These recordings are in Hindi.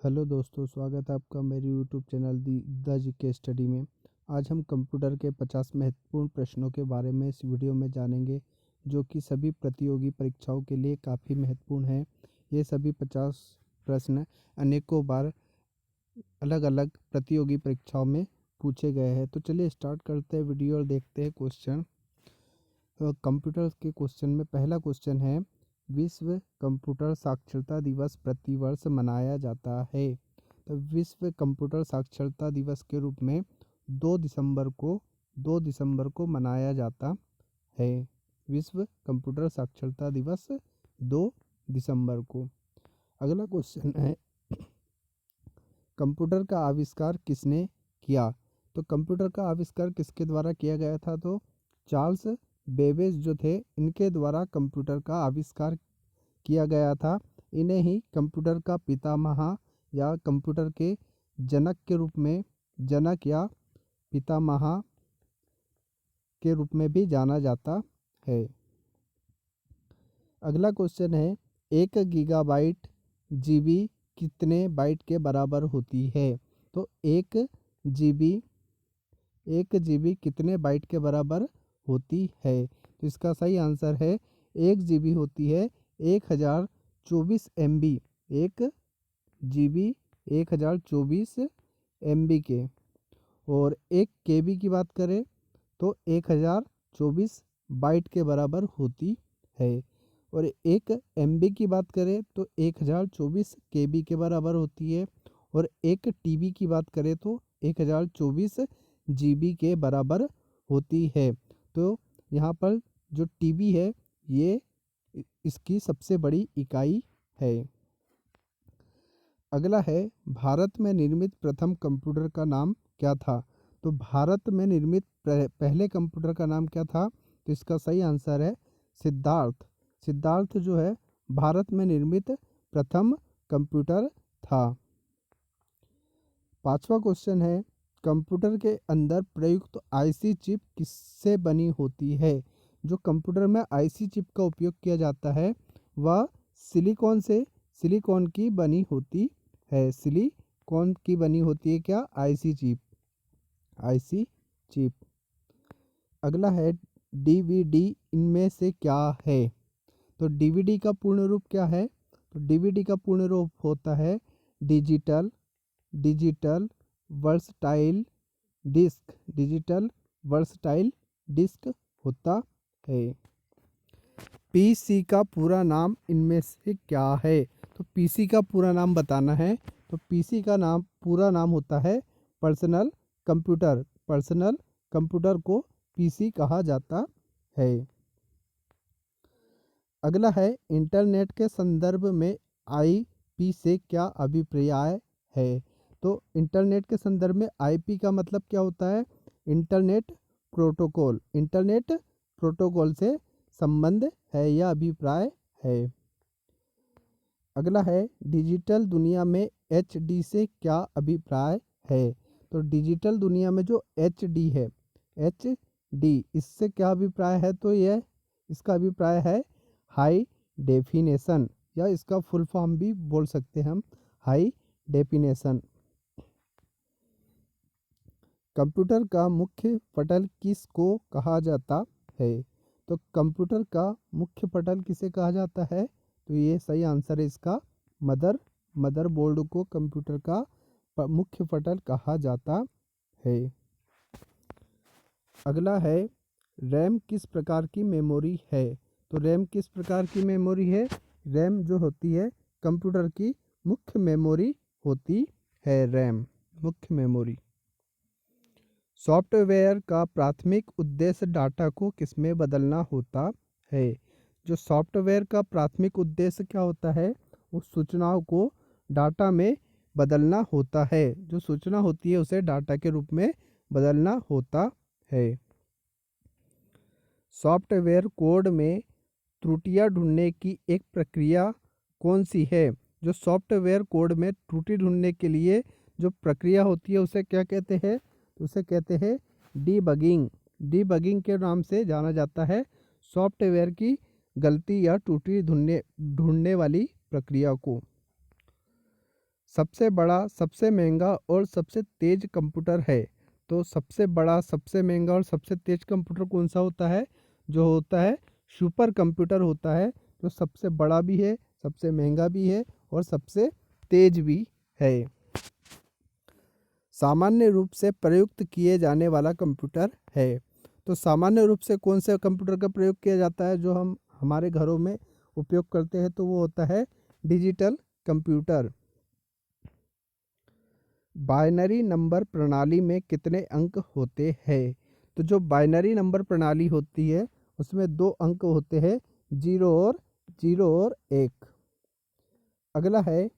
हेलो दोस्तों, स्वागत है आपका मेरे YouTube channel the GK study में। आज हम कंप्यूटर के 50 महत्वपूर्ण प्रश्नों के बारे में इस वीडियो में जानेंगे, जो कि सभी प्रतियोगी परीक्षाओं के लिए काफ़ी महत्वपूर्ण है। ये सभी 50 प्रश्न अनेकों बार अलग अलग प्रतियोगी परीक्षाओं में पूछे गए हैं। तो चलिए स्टार्ट करते हैं वीडियो और देखते हैं क्वेश्चन। कंप्यूटर के क्वेश्चन में पहला क्वेश्चन है, विश्व कंप्यूटर साक्षरता दिवस प्रतिवर्ष मनाया जाता है। तो विश्व कंप्यूटर साक्षरता दिवस के रूप में 2 दिसंबर को मनाया जाता है। विश्व कंप्यूटर साक्षरता दिवस 2 दिसंबर को। अगला क्वेश्चन है, कंप्यूटर का आविष्कार किसने किया? तो कंप्यूटर का आविष्कार किसके द्वारा किया गया था? तो चार्ल्स बेबेज जो थे, इनके द्वारा कंप्यूटर का आविष्कार किया गया था। इन्हें ही कंप्यूटर का पितामह या कंप्यूटर के जनक के रूप में, जनक या पितामह के रूप में भी जाना जाता है। अगला क्वेश्चन है, 1 गीगाबाइट जीबी कितने बाइट के बराबर होती है? तो 1 जीबी कितने बाइट के बराबर होती है? तो इसका सही आंसर है 1 जीबी होती है 1024 MB। 1 GB 1024 MB के। और 1 KB की बात करें तो 1024 बाइट के बराबर होती है। और 1 MB की बात करें तो 1024 KB के बराबर होती है। और 1 TB की बात करें तो 1024 GB के बराबर होती है। तो यहाँ पर जो TB है, ये इसकी सबसे बड़ी इकाई है। अगला है, भारत में निर्मित प्रथम कंप्यूटर का नाम क्या था? तो भारत में निर्मित पहले कंप्यूटर का नाम क्या था? तो इसका सही आंसर है सिद्धार्थ। सिद्धार्थ जो है भारत में निर्मित प्रथम कंप्यूटर था। पांचवा क्वेश्चन है, कंप्यूटर के अंदर प्रयुक्त आईसी चिप किससे बनी होती है? जो कंप्यूटर में आईसी चिप का उपयोग किया जाता है, वह सिलिकॉन की बनी होती है। सिलिकॉन की बनी होती है क्या? IC chip. अगला है, डीवीडी इनमें से क्या है? तो डीवीडी का पूर्ण रूप क्या है? तो डीवीडी का पूर्ण रूप होता है digital versatile disc. Digital versatile disc होता है। पीसी का पूरा नाम इनमें से क्या है? तो पीसी का पूरा नाम बताना है। तो पीसी का पूरा नाम होता है पर्सनल कंप्यूटर। पर्सनल कंप्यूटर को पीसी कहा जाता है। अगला है, इंटरनेट के संदर्भ में आईपी से क्या अभिप्राय है? तो इंटरनेट के संदर्भ में आईपी का मतलब क्या होता है? Internet protocol. इंटरनेट प्रोटोकॉल से संबंध है या अभिप्राय है। अगला है, डिजिटल दुनिया में एचडी से क्या अभिप्राय है? तो डिजिटल दुनिया में जो एचडी है, एचडी, इससे क्या अभिप्राय है? तो यह इसका अभिप्राय है हाई डेफिनेशन, या इसका फुल फॉर्म भी बोल सकते हैं हम, हाई डेफिनेशन। कंप्यूटर का मुख्य पटल किसको कहा जाता है? तो कंप्यूटर का मुख्य पटल किसे कहा जाता है? तो ये सही आंसर है इसका मदरबोर्ड को कंप्यूटर का मुख्य पटल कहा जाता है। अगला है, रैम किस प्रकार की मेमोरी है? तो रैम किस प्रकार की मेमोरी है? रैम जो होती है कंप्यूटर की मुख्य मेमोरी होती है। रैम मुख्य मेमोरी। सॉफ्टवेयर का प्राथमिक उद्देश्य डाटा को किसमें बदलना होता है? जो सॉफ्टवेयर का प्राथमिक उद्देश्य क्या होता है? उस सूचनाओं को डाटा में बदलना होता है। जो सूचना होती है उसे डाटा के रूप में बदलना होता है। सॉफ्टवेयर कोड में त्रुटियां ढूंढने की एक प्रक्रिया कौन सी है? जो सॉफ्टवेयर कोड में त्रुटि ढूंढने के लिए जो प्रक्रिया होती है उसे क्या कहते हैं? उसे कहते हैं डीबगिंग। डीबगिंग के नाम से जाना जाता है सॉफ्टवेयर की गलती या त्रुटि ढूंढने वाली प्रक्रिया को। सबसे बड़ा, सबसे महंगा और सबसे तेज कंप्यूटर है। तो सबसे बड़ा, सबसे महंगा और सबसे तेज कंप्यूटर कौन सा होता है? जो होता है सुपर कंप्यूटर होता है। जो सबसे बड़ा भी है, सबसे महंगा भी है और सबसे तेज भी है। सामान्य रूप से प्रयुक्त किए जाने वाला कंप्यूटर है। तो सामान्य रूप से कौन से कंप्यूटर का प्रयोग किया जाता है जो हम हमारे घरों में उपयोग करते हैं? तो वो होता है डिजिटल कंप्यूटर। बाइनरी नंबर प्रणाली में कितने अंक होते हैं? तो जो बाइनरी नंबर प्रणाली होती है उसमें 2 अंक होते हैं, 0 और 1। अगला है,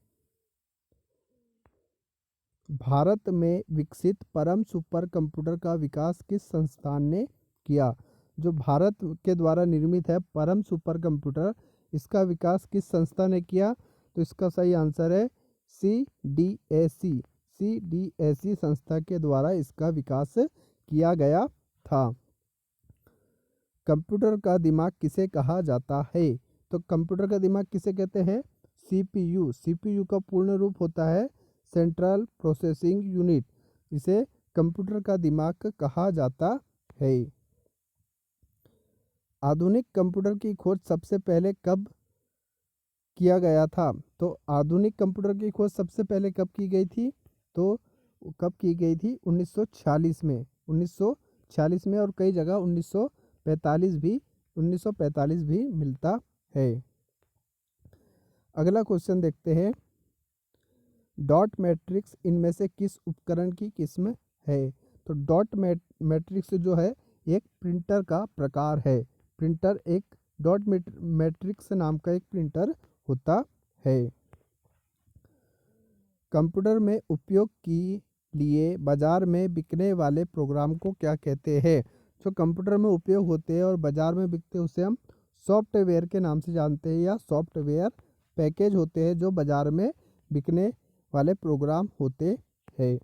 भारत में विकसित परम सुपर कंप्यूटर का विकास किस संस्थान ने किया? जो भारत के द्वारा निर्मित है परम सुपर कंप्यूटर, इसका विकास किस संस्था ने किया? तो इसका सही आंसर है CDSC। CDSC संस्था के द्वारा इसका विकास किया गया था। कंप्यूटर का दिमाग किसे कहा जाता है? तो कंप्यूटर का दिमाग किसे कहते हैं? CPU। CPU का पूर्ण रूप होता है सेंट्रल प्रोसेसिंग यूनिट। इसे कंप्यूटर का दिमाग कहा जाता है। आधुनिक कंप्यूटर की खोज सबसे पहले कब किया गया था? तो आधुनिक कंप्यूटर की खोज सबसे पहले कब की गई थी? तो कब की गई थी? 1946 में। 1946 में, और कई जगह 1945 भी मिलता है। अगला क्वेश्चन देखते हैं, डॉट मैट्रिक्स इनमें से किस उपकरण की किस्म है? तो डॉट मैट्रिक्स जो है एक प्रिंटर का प्रकार है। प्रिंटर एक डॉट मैट्रिक्स नाम का एक प्रिंटर होता है। कंप्यूटर में उपयोग के लिए बाजार में बिकने वाले प्रोग्राम को क्या कहते हैं? जो कंप्यूटर में उपयोग होते हैं और बाजार में बिकते हैं उसे हम सॉफ्टवेयर के नाम से जानते हैं, या सॉफ्टवेयर पैकेज होते हैं जो बाजार में बिकने वाले प्रोग्राम होते हैं।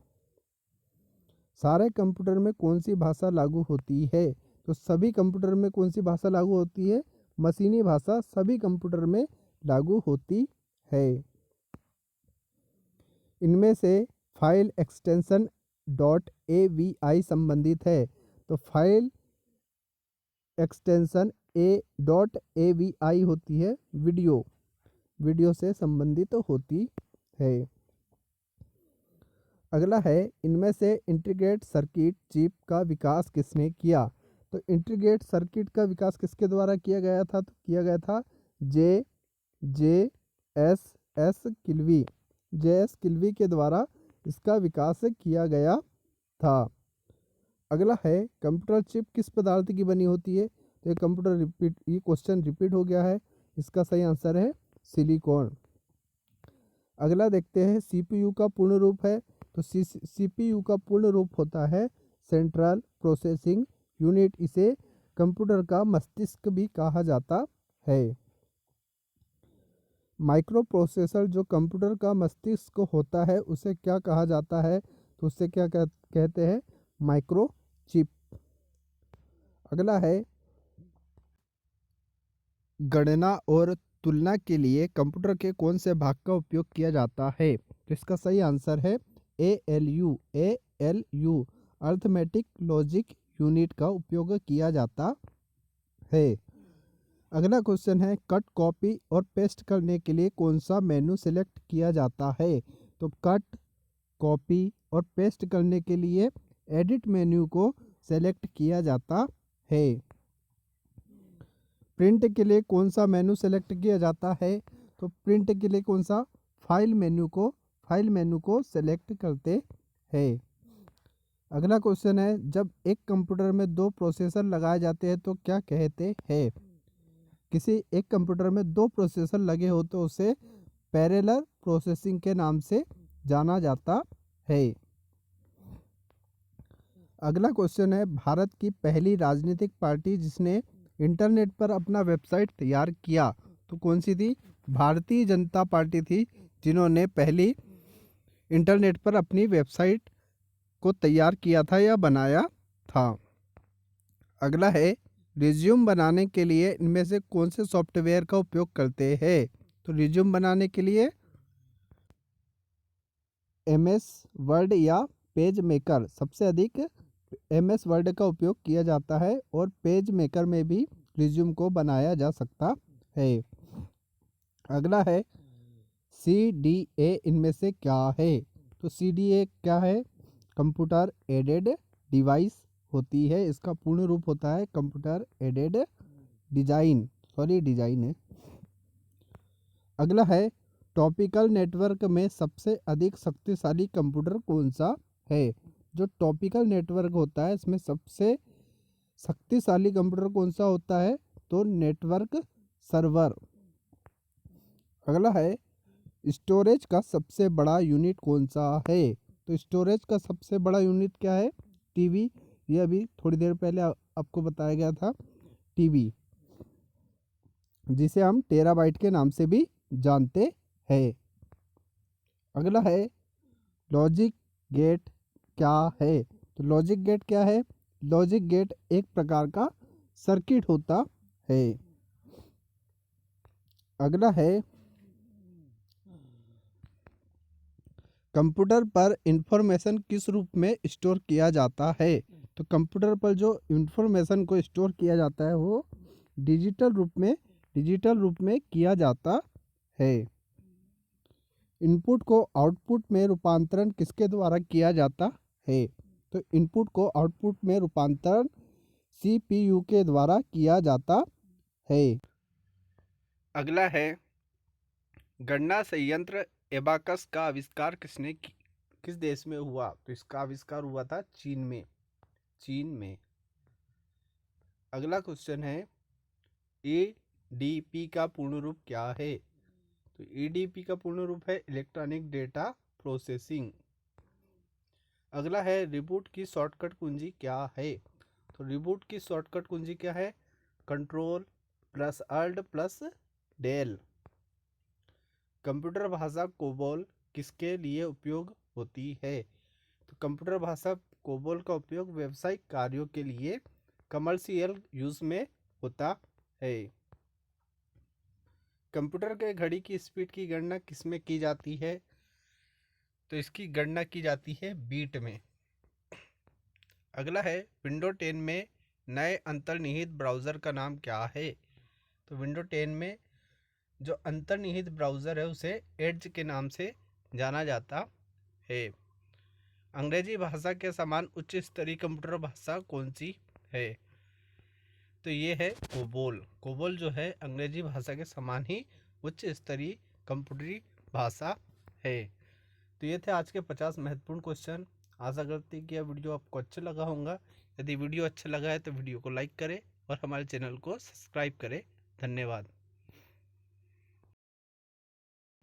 सारे कंप्यूटर में कौन सी भाषा लागू होती है? तो सभी कंप्यूटर में कौन सी भाषा लागू होती है? मशीनी भाषा सभी कंप्यूटर में लागू होती है। इनमें से फाइल एक्सटेंशन .avi संबंधित है। तो फाइल एक्सटेंशन .avi होती है वीडियो से संबंधित होती है। अगला है, इनमें से इंटीग्रेटेड सर्किट चिप का विकास किसने किया? तो इंटीग्रेटेड सर्किट का विकास किसके द्वारा किया गया था? तो किया गया था JS किल्वी के द्वारा इसका विकास किया गया था। अगला है, कंप्यूटर चिप किस पदार्थ की बनी होती है? तो ये क्वेश्चन रिपीट हो गया है। इसका सही आंसर है सिलिकॉन। अगला देखते हैं, CPU का पूर्ण रूप है। तो CPU का पूर्ण रूप होता है सेंट्रल प्रोसेसिंग यूनिट। इसे कंप्यूटर का मस्तिष्क भी कहा जाता है। माइक्रो प्रोसेसर जो कंप्यूटर का मस्तिष्क होता है उसे क्या कहा जाता है? तो उससे क्या कहते हैं? Micro chip. अगला है, गणना और तुलना के लिए कंप्यूटर के कौन से भाग का उपयोग किया जाता है? तो इसका सही आंसर है ALU अर्थमेटिक लॉजिक यूनिट का उपयोग किया जाता है। अगला क्वेश्चन है, कट कॉपी और पेस्ट करने के लिए कौन सा मेनू सेलेक्ट किया जाता है? तो कट कॉपी और पेस्ट करने के लिए एडिट मेन्यू को सेलेक्ट किया जाता है। प्रिंट के लिए कौन सा मेनू सेलेक्ट किया जाता है? तो प्रिंट के लिए कौन सा? फाइल मेनू को सेलेक्ट करते हैं। अगला क्वेश्चन है, जब एक कंप्यूटर में 2 प्रोसेसर लगाए जाते हैं तो क्या कहते हैं? किसी एक कंप्यूटर में 2 प्रोसेसर लगे हो तो उसे पैरेलल प्रोसेसिंग के नाम से जाना जाता है। अगला क्वेश्चन है, भारत की पहली राजनीतिक पार्टी जिसने इंटरनेट पर अपना वेबसाइट तैयार किया तो कौन सी थी? भारतीय जनता पार्टी थी जिन्होंने पहली इंटरनेट पर अपनी वेबसाइट को तैयार किया था या बनाया था। अगला है, रिज्यूम बनाने के लिए इनमें से कौन से सॉफ्टवेयर का उपयोग करते हैं? तो रिज्यूम बनाने के लिए MS वर्ड या पेज मेकर, सबसे अधिक MS वर्ड का उपयोग किया जाता है और पेज मेकर में भी रिज्यूम को बनाया जा सकता है। अगला है CDA इनमें से क्या है? तो CDA क्या है? कंप्यूटर एडेड डिवाइस होती है। इसका पूर्ण रूप होता है कंप्यूटर एडेड डिजाइन है। अगला है टॉपिकल नेटवर्क में सबसे अधिक शक्तिशाली कंप्यूटर कौन सा है? जो टॉपिकल नेटवर्क होता है इसमें सबसे शक्तिशाली कंप्यूटर कौन सा होता है? तो नेटवर्क सर्वर। अगला है स्टोरेज का सबसे बड़ा यूनिट कौन सा है? तो स्टोरेज का सबसे बड़ा यूनिट क्या है? टीबी। ये अभी थोड़ी देर पहले आपको बताया गया था, टीबी, जिसे हम टेराबाइट के नाम से भी जानते हैं। अगला है लॉजिक गेट क्या है? तो लॉजिक गेट क्या है? लॉजिक गेट एक प्रकार का सर्किट होता है। अगला है कंप्यूटर पर इंफॉर्मेशन किस रूप में स्टोर किया जाता है? तो कंप्यूटर पर जो इंफॉर्मेशन को स्टोर किया जाता है वो डिजिटल रूप में किया जाता है। इनपुट को आउटपुट में रूपांतरण किसके द्वारा किया जाता है? तो इनपुट को आउटपुट में रूपांतरण CPU के द्वारा किया जाता है। अगला है गणना संयंत्र एबाकस का आविष्कार किस देश में हुआ? तो इसका आविष्कार हुआ था चीन में। अगला क्वेश्चन है EDP का पूर्ण रूप क्या है? तो EDP का पूर्ण रूप है इलेक्ट्रॉनिक डेटा प्रोसेसिंग। अगला है रिबूट की शॉर्टकट कुंजी क्या है? तो रिबूट की शॉर्टकट कुंजी क्या है? Ctrl+Alt+del। कंप्यूटर भाषा कोबोल किसके लिए उपयोग होती है? तो कंप्यूटर भाषा कोबोल का उपयोग व्यावसायिक कार्यों के लिए कमर्शियल यूज में होता है। कंप्यूटर के घड़ी की स्पीड की गणना किसमें की जाती है? तो इसकी गणना की जाती है बीट में। अगला है विंडो 10 में नए अंतर्निहित ब्राउज़र का नाम क्या है? तो विंडो 10 में जो अंतर्निहित ब्राउज़र है उसे एड्ज के नाम से जाना जाता है। अंग्रेजी भाषा के समान उच्च स्तरीय कंप्यूटर भाषा कौन सी है? तो ये है कोबोल। कोबोल जो है अंग्रेजी भाषा के समान ही उच्च स्तरीय कंप्यूटरी भाषा है। तो ये थे आज के 50 महत्वपूर्ण क्वेश्चन। आशा करती कि यह वीडियो आपको अच्छा लगा होगा। यदि वीडियो अच्छा लगा है तो वीडियो को लाइक करें और हमारे चैनल को सब्सक्राइब करें। धन्यवाद।